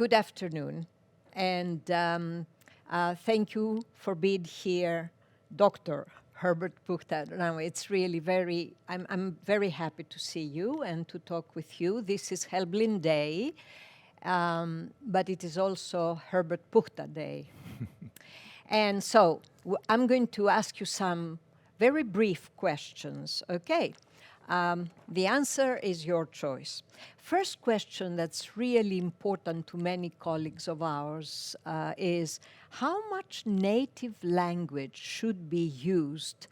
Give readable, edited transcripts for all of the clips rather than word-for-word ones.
Good afternoon, and thank you for being here, Dr. Herbert Puchta. Now, it's really I'm very happy to see you and to talk with you. This is Helbling Day, but it is also Herbert Puchta Day. And so I'm going to ask you some very brief questions, okay? The answer is your choice. First question that's really important to many colleagues of ours is how much native language should be used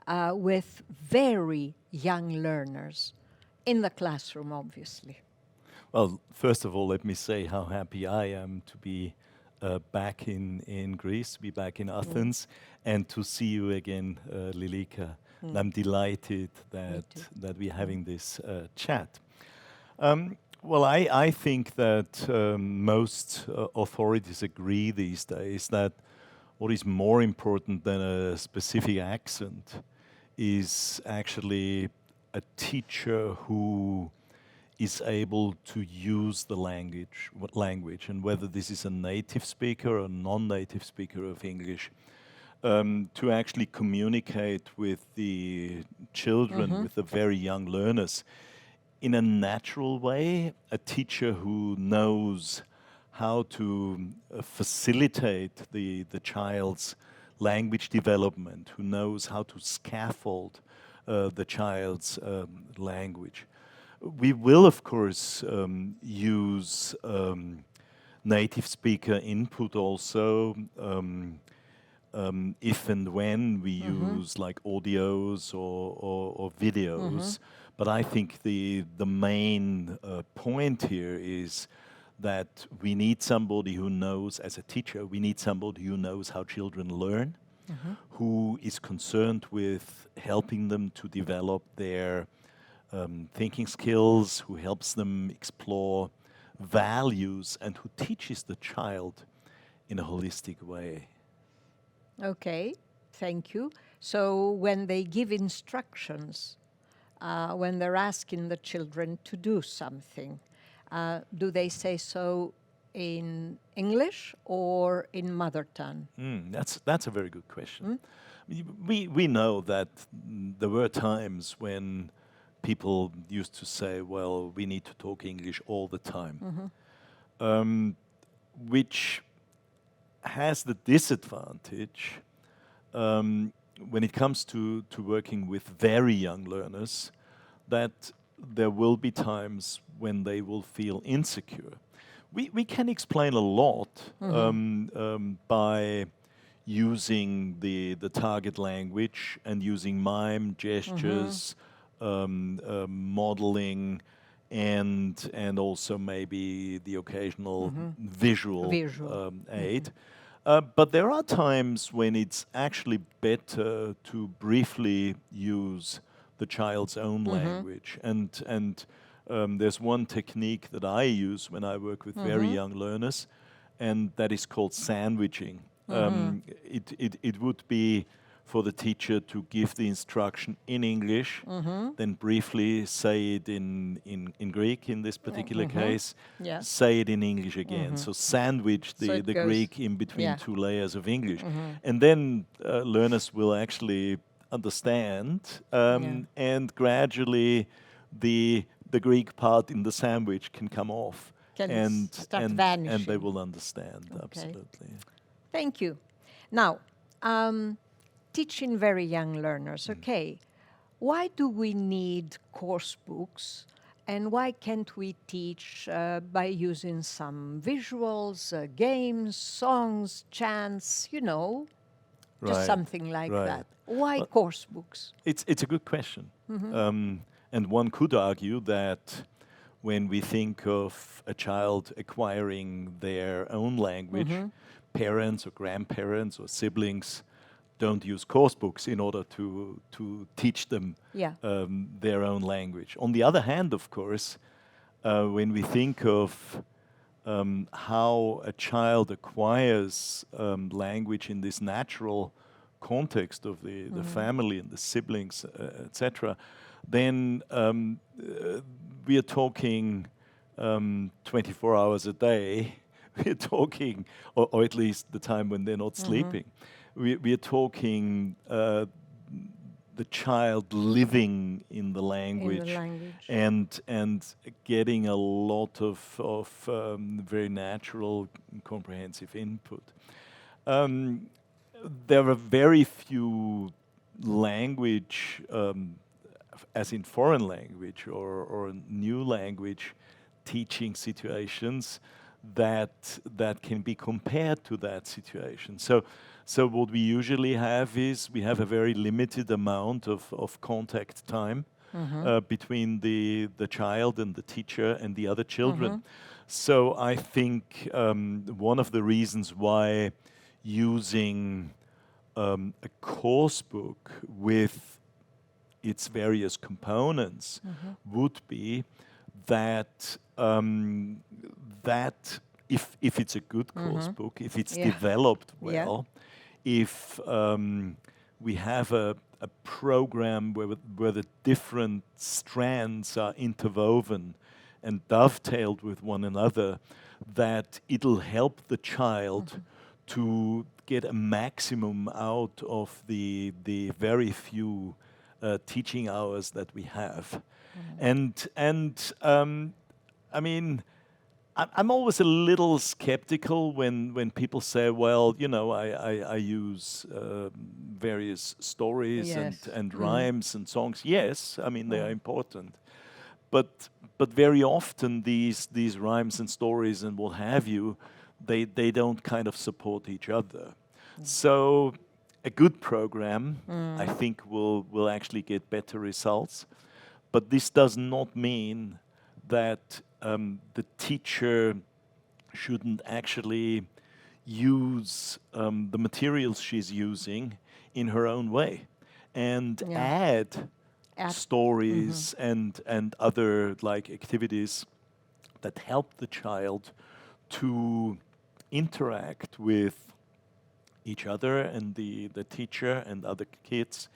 with very young learners in the classroom, obviously? Well, first of all, let me say how happy I am to be back in Greece, to be back in Athens, and to see you again, Lilika. And I'm delighted that we're having this chat. Well, I think that most authorities agree these days that what is more important than a specific accent is actually a teacher who is able to use the language, and whether this is a native speaker or a non-native speaker of English, to actually communicate with the children, with the very young learners, in a natural way. A teacher who knows how to facilitate the child's language development, who knows how to scaffold the child's language. We will, of course, use native speaker input also, if and when we use like audios or videos. But I think the main point here is that we need somebody who knows, as a teacher, we need somebody who knows how children learn, who is concerned with helping them to develop their thinking skills, who helps them explore values, and who teaches the child in a holistic way. Okay, thank you. So when they give instructions, when they're asking the children to do something, do they say so in English or in mother tongue? That's a very good question. We know that there were times when people used to say, well, we need to talk English all the time, which has the disadvantage when it comes to working with very young learners, that there will be times when they will feel insecure. We can explain a lot by using the target language and using mime, gestures, modeling, and also maybe the occasional visual aid. But there are times when it's actually better to briefly use the child's own language. And there's one technique that I use when I work with very young learners, and that is called sandwiching. It would be for the teacher to give the instruction in English, then briefly say it in Greek in this particular case, say it in English again. So sandwich the Greek in between two layers of English. And then learners will actually understand, and gradually the Greek part in the sandwich can come off. And start vanishing. And they will understand, absolutely. Thank you. Now, teaching very young learners, okay. Why do we need course books, and why can't we teach by using some visuals, games, songs, chants, just something like that? Why course books? It's a good question. And one could argue that when we think of a child acquiring their own language, parents or grandparents or siblings don't use course books in order to teach them their own language. On the other hand, of course, when we think of how a child acquires language in this natural context of the family and the siblings, etc., then we are talking 24 hours a day we're talking, or at least the time when they're not sleeping, we're talking the child living in the In the language language. and getting a lot of very natural, comprehensive input. Um, there are very few language, as in foreign language or new language, teaching situations that can be compared to that situation. So what we usually have is we have a very limited amount of contact time between the child and the teacher and the other children. So I think one of the reasons why using a course book with its various components would be that that if it's a good course book, if it's Yeah. developed Yeah. well, if we have a program where the different strands are interwoven and dovetailed with one another, that it'll help the child to get a maximum out of the very few teaching hours that we have. And I mean, I'm always a little skeptical when people say, well, you know, I use various stories Yes. and rhymes and songs. Yes, I mean, they are important. But very often these rhymes and stories and what have you, they don't kind of support each other. So a good program, I think, will actually get better results. But this does not mean that the teacher shouldn't actually use the materials she's using in her own way and add stories and other like activities that help the child to interact with each other and the teacher and other kids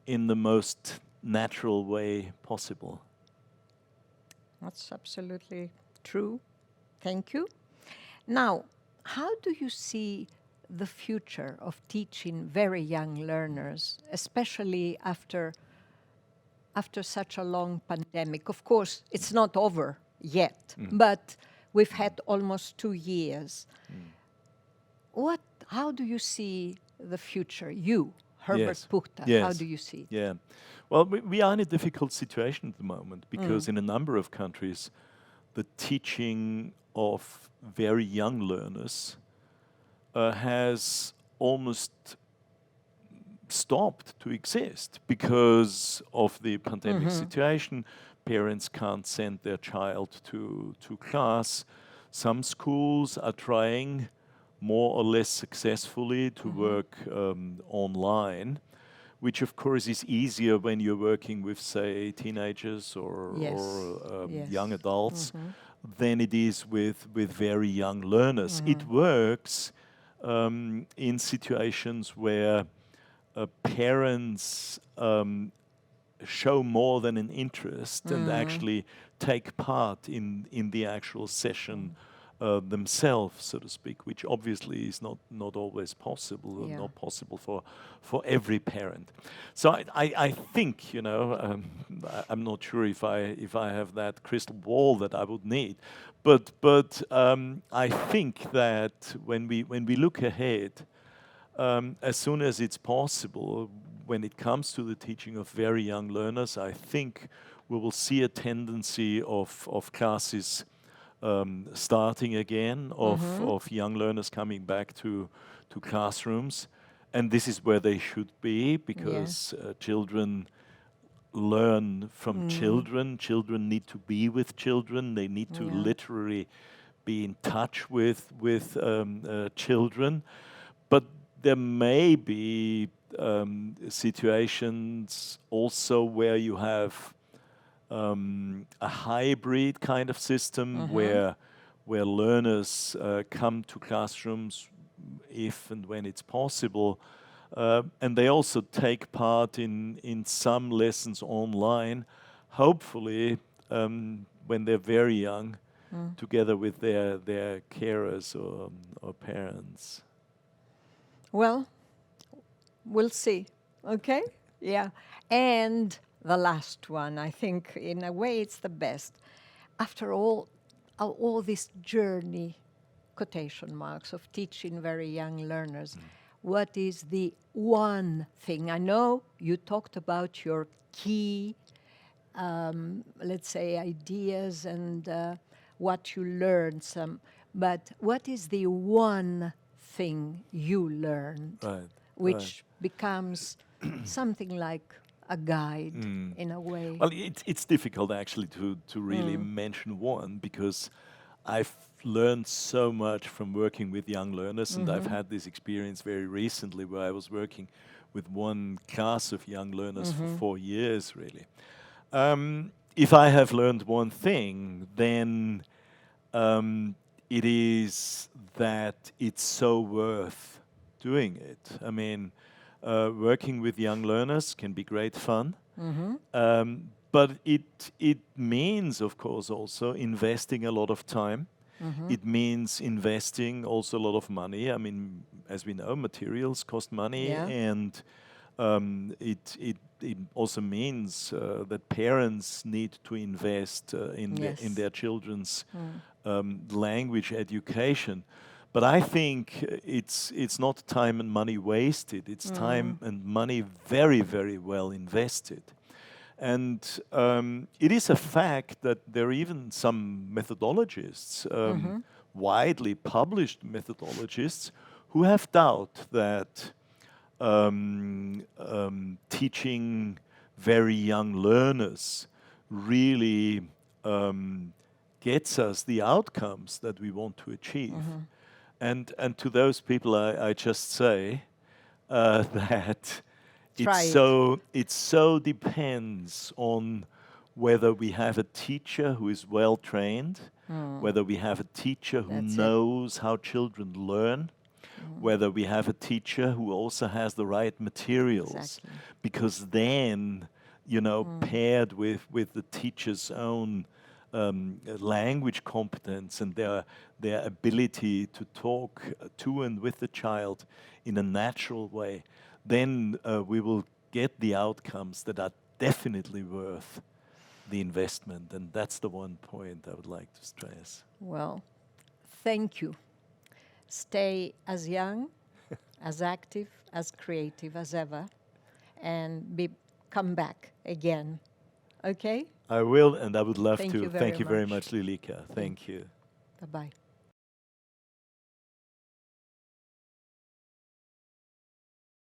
in the most natural way possible. That's absolutely true. Thank you. Now, how do you see the future of teaching very young learners, especially after such a long pandemic? Of course, it's not over yet, but we've had almost 2 years. How do you see the future? You, Herbert Yes. Puchta, Yes. how do you see it? Yeah. Well, we are in a difficult situation at the moment because in a number of countries, the teaching of very young learners has almost stopped to exist because of the pandemic situation. Parents can't send their child to class. Some schools are trying more or less successfully to work online, which of course is easier when you're working with, say, teenagers or young adults than it is with very young learners. It works in situations where parents show more than an interest and actually take part in the actual session themselves, so to speak, which obviously is not always possible, or not possible for every parent. So I think, you know, I'm not sure if I have that crystal ball that I would need, but I think that when we look ahead, as soon as it's possible, when it comes to the teaching of very young learners, I think we will see a tendency of classes starting again, of young learners coming back to classrooms. And this is where they should be, because children learn from children. Children need to be with children. They need to literally be in touch with children. But there may be situations also where you have a hybrid kind of system where learners come to classrooms if and when it's possible, and they also take part in some lessons online, hopefully when they're very young, together with their carers or parents. Well, we'll see. Okay? Yeah. And the last one, I think, in a way, it's the best. After all this journey, quotation marks, of teaching very young learners, what is the one thing? I know you talked about your key, let's say, ideas and what you learned, but what is the one thing you learned, Right. which becomes something like a guide in a way? Well, it's difficult actually to really mention one, because I've learned so much from working with young learners, and I've had this experience very recently where I was working with one class of young learners for 4 years, really. If I have learned one thing, then it is that it's so worth doing it. I mean, working with young learners can be great fun, but it means, of course, also investing a lot of time. It means investing also a lot of money. I mean, as we know, materials cost money, Yeah. and it also means that parents need to invest in Yes. their children's language education. But I think it's not time and money wasted. It's time and money very, very well invested. And it is a fact that there are even some methodologists, widely published methodologists, who have doubt that teaching very young learners really gets us the outcomes that we want to achieve. And to those people, I just say that Try it. it so depends on whether we have a teacher who is well trained, whether we have a teacher who That's it. knows how children learn, whether we have a teacher who also has the right materials. Exactly. Because then, paired with the teacher's own language competence and their ability to talk to and with the child in a natural way, then we will get the outcomes that are definitely worth the investment. And that's the one point I would like to stress. Well, thank you. Stay as young, as active, as creative as ever, and come back again. Okay? I will, and I would love Thank to. you very Thank you very much. much, Lilika. Thank you. Bye-bye.